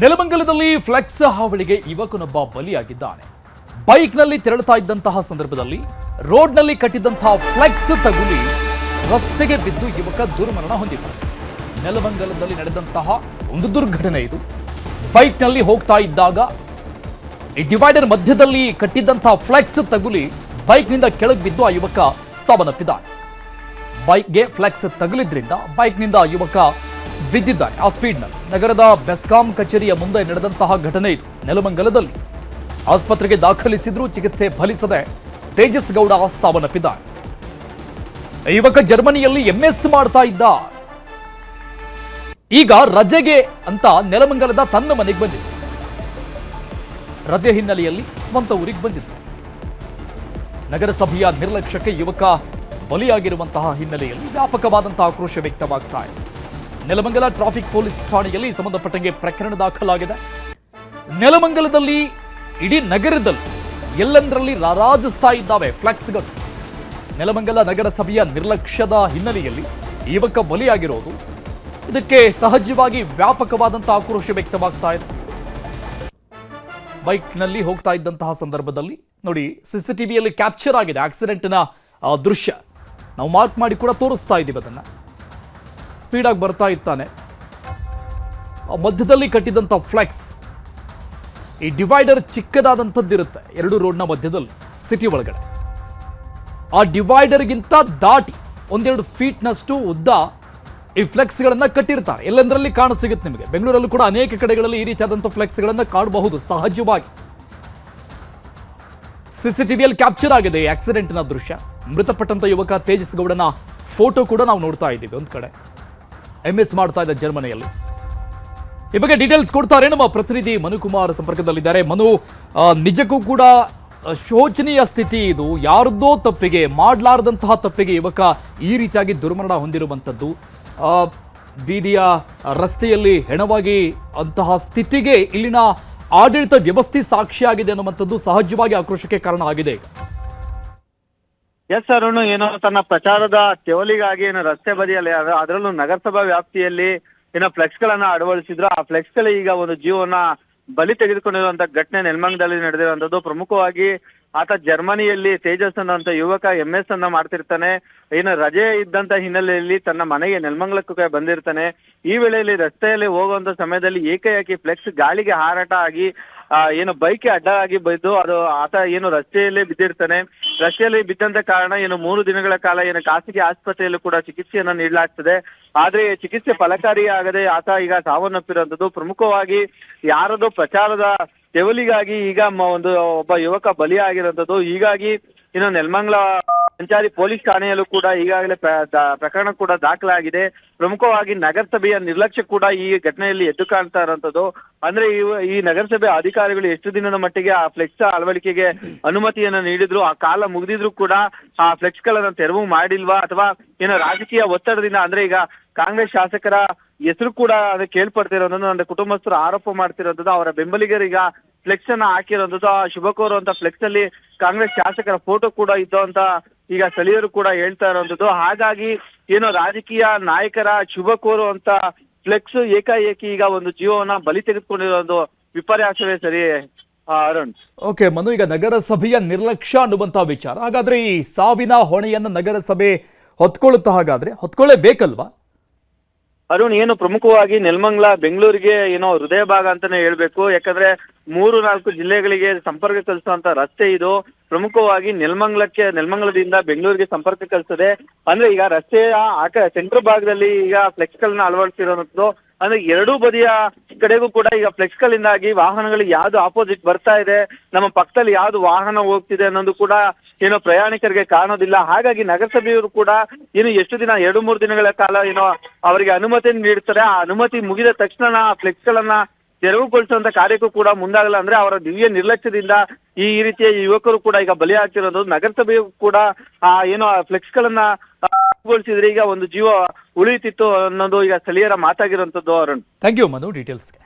ನೆಲಮಂಗಲದಲ್ಲಿ flex ಹಾವಳಿಗೆ ಯುವಕನೊಬ್ಬ ಬಲಿಯಾಗಿದ್ದಾನೆ. ಬೈಕ್ನಲ್ಲಿ ತೆರಳುತ್ತಾ ಇದ್ದಂತಹ ಸಂದರ್ಭದಲ್ಲಿ ರೋಡ್ನಲ್ಲಿ ಕಟ್ಟಿದ್ದಂತಹ ಫ್ಲೆಕ್ಸ್ ತಗುಲಿ ರಸ್ತೆಗೆ ಬಿದ್ದು ಯುವಕ ದುರ್ಮರಣ ಹೊಂದಿದ್ದಾನೆ. ನೆಲಮಂಗಲದಲ್ಲಿ ನಡೆದಂತಹ ಒಂದು ದುರ್ಘಟನೆ ಇದು. ಬೈಕ್ನಲ್ಲಿ ಹೋಗ್ತಾ ಇದ್ದಾಗ ಈ ಡಿವೈಡರ್ ಮಧ್ಯದಲ್ಲಿ ಕಟ್ಟಿದ್ದಂತಹ ಫ್ಲೆಕ್ಸ್ ತಗುಲಿ ಬೈಕ್ನಿಂದ ಕೆಳಗೆ ಬಿದ್ದು ಆ ಯುವಕ ಸಾವನ್ನಪ್ಪಿದ್ದಾನೆ. ಬೈಕ್ಗೆ ಫ್ಲೆಕ್ಸ್ ತಗುಲಿದ್ರಿಂದ ಬೈಕ್ನಿಂದ ಯುವಕ ಬಿದ್ದಿದ್ದಾನೆ ಆ ಸ್ಪೀಡ್ನಲ್ಲಿ. ನಗರದ ಬೆಸ್ಕಾಂ ಕಚೇರಿಯ ಮುಂದೆ ನಡೆದಂತಹ ಘಟನೆ ಇದು. ನೆಲಮಂಗಲದಲ್ಲಿ ಆಸ್ಪತ್ರೆಗೆ ದಾಖಲಿಸಿದ್ರೂ ಚಿಕಿತ್ಸೆ ಫಲಿಸದೆ ತೇಜಸ್ ಗೌಡ ಸಾವನ್ನಪ್ಪಿದ್ದಾನೆ. ಯುವಕ ಜರ್ಮನಿಯಲ್ಲಿ ಎಂಎಸ್ ಮಾಡ್ತಾ ಇದ್ದ. ಈಗ ರಜೆಗೆ ಅಂತ ನೆಲಮಂಗಲದ ತನ್ನ ಮನೆಗೆ ಬಂದಿದ್ದ. ರಜೆ ಹಿನ್ನೆಲೆಯಲ್ಲಿ ಸ್ವಂತ ಊರಿಗೆ ಬಂದಿದ್ದ. ನಗರಸಭೆಯ ನಿರ್ಲಕ್ಷ್ಯಕ್ಕೆ ಯುವಕ ಬಲಿಯಾಗಿರುವಂತಹ ಹಿನ್ನೆಲೆಯಲ್ಲಿ ವ್ಯಾಪಕವಾದಂತಹ ಆಕ್ರೋಶ ವ್ಯಕ್ತವಾಗ್ತಾ ಇದೆ. ನೆಲಮಂಗಲ ಟ್ರಾಫಿಕ್ ಪೊಲೀಸ್ ಠಾಣೆಯಲ್ಲಿ ಸಂಬಂಧಪಟ್ಟಂಗೆ ಪ್ರಕರಣ ದಾಖಲಾಗಿದೆ. ನೆಲಮಂಗಲದಲ್ಲಿ ಇಡೀ ನಗರದಲ್ಲಿ ಎಲ್ಲೆಂದರಲ್ಲಿ ರಾರಾಜಿಸ್ತಾ ಇದ್ದಾವೆ ಫ್ಲೆಕ್ಸ್ಗಳು. ನೆಲಮಂಗಲ ನಗರಸಭೆಯ ನಿರ್ಲಕ್ಷ್ಯದ ಹಿನ್ನೆಲೆಯಲ್ಲಿ ಯುವಕ ಬಲಿಯಾಗಿರೋದು, ಇದಕ್ಕೆ ಸಹಜವಾಗಿ ವ್ಯಾಪಕವಾದಂತಹ ಆಕ್ರೋಶ ವ್ಯಕ್ತವಾಗ್ತಾ ಇದೆ. ಬೈಕ್ನಲ್ಲಿ ಹೋಗ್ತಾ ಇದ್ದಂತಹ ಸಂದರ್ಭದಲ್ಲಿ ನೋಡಿ, ಸಿಸಿಟಿವಿಯಲ್ಲಿ ಕ್ಯಾಪ್ಚರ್ ಆಗಿದೆ ಆಕ್ಸಿಡೆಂಟ್ನ ದೃಶ್ಯ. ನಾವು ಮಾರ್ಕ್ ಮಾಡಿ ಕೂಡ ತೋರಿಸ್ತಾ ಇದ್ದೀವಿ ಅದನ್ನು. ಸ್ಪೀಡಾಗಿ ಬರ್ತಾ ಇರ್ತಾನೆ. ಮಧ್ಯದಲ್ಲಿ ಕಟ್ಟಿದಂಥ ಫ್ಲೆಕ್ಸ್, ಈ ಡಿವೈಡರ್ ಚಿಕ್ಕದಾದಂಥದ್ದಿರುತ್ತೆ ಎರಡು ರೋಡ್ನ ಮಧ್ಯದಲ್ಲಿ ಸಿಟಿ ಒಳಗಡೆ. ಆ ಡಿವೈಡರ್ಗಿಂತ ದಾಟಿ ಒಂದೆರಡು ಫೀಟ್ನಷ್ಟು ಉದ್ದ ಈ ಫ್ಲೆಕ್ಸ್ಗಳನ್ನು ಕಟ್ಟಿರ್ತಾರೆ. ಎಲ್ಲೆಂದರಲ್ಲಿ ಕಾಣಸಿಗುತ್ತೆ ನಿಮಗೆ. ಬೆಂಗಳೂರಲ್ಲೂ ಕೂಡ ಅನೇಕ ಕಡೆಗಳಲ್ಲಿ ಈ ರೀತಿಯಾದಂಥ ಫ್ಲೆಕ್ಸ್ಗಳನ್ನು ಕಾಣಬಹುದು ಸಹಜವಾಗಿ. ಸಿಸಿಟಿವಿಯಲ್ಲಿ ಕ್ಯಾಪ್ಚರ್ ಆಗಿದೆ ಈ ಆಕ್ಸಿಡೆಂಟ್ನ ದೃಶ್ಯ. ಮೃತಪಟ್ಟಂತ ಯುವಕ ತೇಜಸ್ ಗೌಡನ ಫೋಟೋ ಕೂಡ ನಾವು ನೋಡ್ತಾ ಇದ್ದೀವಿ. ಒಂದು ಕಡೆ ಎಂಎಸ್ ಮಾಡ್ತಾ ಇದ್ದ ಜರ್ಮನಿಯಲ್ಲಿ. ಈ ಬಗ್ಗೆ ಡೀಟೇಲ್ಸ್ ಕೊಡ್ತಾರೆ ನಮ್ಮ ಪ್ರತಿನಿಧಿ ಮನುಕುಮಾರ್ ಸಂಪರ್ಕದಲ್ಲಿದ್ದಾರೆ. ಮನು, ನಿಜಕ್ಕೂ ಕೂಡ ಶೋಚನೀಯ ಸ್ಥಿತಿ ಇದು. ಯಾರದ್ದೋ ತಪ್ಪಿಗೆ, ಮಾಡಲಾರದಂತಹ ತಪ್ಪಿಗೆ ಯುವಕ ಈ ರೀತಿಯಾಗಿ ದುರ್ಮರಣ ಹೊಂದಿರುವಂಥದ್ದು. ಬೀದಿಯ ರಸ್ತೆಯಲ್ಲಿ ಹೆಣವಾಗಿ ಅಂತಹ ಸ್ಥಿತಿಗೆ ಇಲ್ಲಿನ ಆಡಳಿತ ವ್ಯವಸ್ಥೆ ಸಾಕ್ಷಿಯಾಗಿದೆ ಅನ್ನುವಂಥದ್ದು ಸಹಜವಾಗಿ ಆಕ್ರೋಶಕ್ಕೆ ಕಾರಣ ಆಗಿದೆ. ಎಸ್ ಅರುಣ್, ಏನೋ ತನ್ನ ಪ್ರಚಾರದ ತೆವಲಿಗಾಗಿ ಏನೋ ರಸ್ತೆ ಬದಿಯಲ್ಲಿ ಅದರಲ್ಲೂ ನಗರಸಭಾ ವ್ಯಾಪ್ತಿಯಲ್ಲಿ ಏನೋ ಫ್ಲೆಕ್ಸ್ ಗಳನ್ನ ಅಳವಡಿಸಿದ್ರು. ಆ ಫ್ಲೆಕ್ಸ್ ಗಳು ಈಗ ಒಂದು ಜೀವನ ಬಲಿ ತೆಗೆದುಕೊಂಡಿರುವಂತ ಘಟನೆ ನೆಲಮಂಗಲದಲ್ಲಿ ನಡೆದಿರುವಂತದ್ದು. ಪ್ರಮುಖವಾಗಿ ಆತ ಜರ್ಮನಿಯಲ್ಲಿ ತೇಜಸ್ ಅನ್ನುವಂತ ಯುವಕ ಎಂಎಸ್ ಅನ್ನ ಮಾಡ್ತಿರ್ತಾನೆ. ಏನು ರಜೆ ಇದ್ದಂತ ಹಿನ್ನೆಲೆಯಲ್ಲಿ ತನ್ನ ಮನೆಗೆ ನೆಲಮಂಗಲಕ್ಕೆ ಬಂದಿರ್ತಾನೆ. ಈ ವೇಳೆಯಲ್ಲಿ ರಸ್ತೆಯಲ್ಲಿ ಹೋಗುವಂತ ಸಮಯದಲ್ಲಿ ಏಕಾಏಕಿ ಫ್ಲೆಕ್ಸ್ ಗಾಳಿಗೆ ಹಾರಾಟ ಆಗಿ ಏನು ಬೈಕ್ ಅಡ್ಡ ಆಗಿ ಬಿದ್ದು ಅದು ಆತ ಏನು ರಸ್ತೆಯಲ್ಲೇ ಬಿದ್ದಿರ್ತಾನೆ. ರಸ್ತೆಯಲ್ಲಿ ಬಿದ್ದಂತ ಕಾರಣ ಏನು 3 ದಿನಗಳ ಕಾಲ ಏನು ಖಾಸಗಿ ಆಸ್ಪತ್ರೆಯಲ್ಲೂ ಕೂಡ ಚಿಕಿತ್ಸೆಯನ್ನ ನೀಡಲಾಗ್ತದೆ. ಆದ್ರೆ ಚಿಕಿತ್ಸೆ ಫಲಕಾರಿಯಾಗದೆ ಆತ ಈಗ ಸಾವನ್ನಪ್ಪಿರುವಂತದ್ದು. ಪ್ರಮುಖವಾಗಿ ಯಾರದೋ ಪ್ರಚಾರದ ತೆವಲಿಗಾಗಿ ಈಗ ಒಬ್ಬ ಯುವಕ ಬಲಿಯಾಗಿರುವಂತದ್ದು. ಹೀಗಾಗಿ ಇನ್ನು ನೆಲಮಂಗಲ ಸಂಚಾರಿ ಪೊಲೀಸ್ ಠಾಣೆಯಲ್ಲೂ ಕೂಡ ಈಗಾಗಲೇ ಪ್ರಕರಣ ಕೂಡ ದಾಖಲಾಗಿದೆ. ಪ್ರಮುಖವಾಗಿ ನಗರಸಭೆಯ ನಿರ್ಲಕ್ಷ್ಯ ಕೂಡ ಈ ಘಟನೆಯಲ್ಲಿ ಎದ್ದು ಕಾಣ್ತಾ ಇರುವಂತದ್ದು. ಅಂದ್ರೆ ಈ ನಗರಸಭೆ ಅಧಿಕಾರಿಗಳು ಎಷ್ಟು ದಿನದ ಮಟ್ಟಿಗೆ ಆ ಫ್ಲೆಕ್ಸ್ ಅಳವಡಿಕೆಗೆ ಅನುಮತಿಯನ್ನ ನೀಡಿದ್ರು, ಆ ಕಾಲ ಮುಗಿದಿದ್ರು ಕೂಡ ಆ ಫ್ಲೆಕ್ಸ್ ಗಳನ್ನ ತೆರವು ಮಾಡಿಲ್ವಾ, ಅಥವಾ ಏನೋ ರಾಜಕೀಯ ಒತ್ತಡದಿಂದ, ಅಂದ್ರೆ ಈಗ ಕಾಂಗ್ರೆಸ್ ಶಾಸಕರ ಹೆಸರು ಕೂಡ ಅದು ಕೇಳ್ಪಡ್ತಿರೋದನ್ನು ನನ್ನ ಕುಟುಂಬಸ್ಥರು ಆರೋಪ ಮಾಡ್ತಿರೋದು. ಅವರ ಬೆಂಬಲಿಗರೀಗ ಫ್ಲೆಕ್ಸ್ ಅನ್ನ ಹಾಕಿರೋದು. ಆ ಶುಭ ಕೋರುವಂತ ಫ್ಲೆಕ್ಸ್ ಅಲ್ಲಿ ಕಾಂಗ್ರೆಸ್ ಶಾಸಕರ ಫೋಟೋ ಕೂಡ ಇದ್ದು ಅಂತ ಈಗ ಸ್ಥಳೀಯರು ಕೂಡ ಹೇಳ್ತಾ ಇರುವಂತದ್ದು. ಹಾಗಾಗಿ ಏನೋ ರಾಜಕೀಯ ನಾಯಕರ ಶುಭ ಕೋರುವಂತ ಫ್ಲೆಕ್ಸ್ ಏಕಾಏಕಿ ಈಗ ಒಂದು ಜೀವನ ಬಲಿ ತೆಗೆದುಕೊಂಡಿರೋದು ವಿಪರ್ಯಾಸವೇ ಸರಿ ಅರುಣ್. ಓಕೆ ಮನು, ಈಗ ನಗರಸಭೆಯ ನಿರ್ಲಕ್ಷ್ಯ ಅನ್ನುವಂತಹ ವಿಚಾರ, ಹಾಗಾದ್ರೆ ಈ ಸಾವಿನ ಹೊಣೆಯನ್ನು ನಗರಸಭೆ ಹೊತ್ಕೊಳ್ಳುತ್ತಾ? ಹಾಗಾದ್ರೆ ಹೊತ್ಕೊಳ್ಳೇಬೇಕಲ್ವಾ ಅರುಣ್? ಏನು ಪ್ರಮುಖವಾಗಿ ನೆಲಮಂಗಲ ಬೆಂಗಳೂರಿಗೆ ಏನೋ ಹೃದಯ ಭಾಗ ಅಂತಾನೆ ಹೇಳ್ಬೇಕು. ಯಾಕಂದ್ರೆ 3-4 ಜಿಲ್ಲೆಗಳಿಗೆ ಸಂಪರ್ಕ ಕಲಿಸುವಂತ ರಸ್ತೆ ಇದು. ಪ್ರಮುಖವಾಗಿ ನೆಲಮಂಗಲದಿಂದ ಬೆಂಗಳೂರಿಗೆ ಸಂಪರ್ಕ ಕಲಿಸ್ತದೆ. ಅಂದ್ರೆ ಈಗ ರಸ್ತೆಯ ಸೆಂಟ್ರ್ ಭಾಗದಲ್ಲಿ ಈಗ ಫ್ಲೆಕ್ಸ್ ಗಳನ್ನ ಅಳವಡಿಸಿರೋದು. ಅಂದ್ರೆ ಎರಡೂ ಬದಿಯ ಕಡೆಗೂ ಕೂಡ ಈಗ ಫ್ಲೆಕ್ಸ್ ಗಳಿಂದಾಗಿ ವಾಹನಗಳಿಗೆ ಯಾವ್ದು ಆಪೋಸಿಟ್ ಬರ್ತಾ ಇದೆ, ನಮ್ಮ ಪಕ್ಕದಲ್ಲಿ ಯಾವ್ದು ವಾಹನ ಹೋಗ್ತಿದೆ ಅನ್ನೋದು ಕೂಡ ಏನೋ ಪ್ರಯಾಣಿಕರಿಗೆ ಕಾಣೋದಿಲ್ಲ. ಹಾಗಾಗಿ ನಗರಸಭೆಯವರು ಕೂಡ ಏನು ಎಷ್ಟು ದಿನ 2-3 ದಿನಗಳ ಕಾಲ ಏನೋ ಅವರಿಗೆ ಅನುಮತಿ ನೀಡ್ತಾರೆ. ಆ ಅನುಮತಿ ಮುಗಿದ ತಕ್ಷಣ ಫ್ಲೆಕ್ಸ್ ಗಳನ್ನ ತೆರವುಗೊಳಿಸುವಂತ ಕಾರ್ಯಕ್ಕೂ ಕೂಡ ಮುಂದಾಗಲ್ಲ. ಅಂದ್ರೆ ಅವರ ದಿವ್ಯ ನಿರ್ಲಕ್ಷ್ಯದಿಂದ ಈ ರೀತಿಯ ಯುವಕರು ಕೂಡ ಈಗ ಬಲಿ ಆಗ್ತಿರೋದು. ನಗರಸಭೆಯು ಕೂಡ ಏನೋ ಫ್ಲೆಕ್ಸ್ ಗಳನ್ನ ಗೊಳಿಸಿದ್ರೆ ಈಗ ಒಂದು ಜೀವ ಉಳಿಯುತ್ತಿತ್ತು ಅನ್ನೋದು ಈಗ ಸ್ಥಳೀಯರ ಮಾತಾಗಿರುವಂತದ್ದು. Arun, thank you Manu ಡೀಟೇಲ್ಸ್ಗೆ.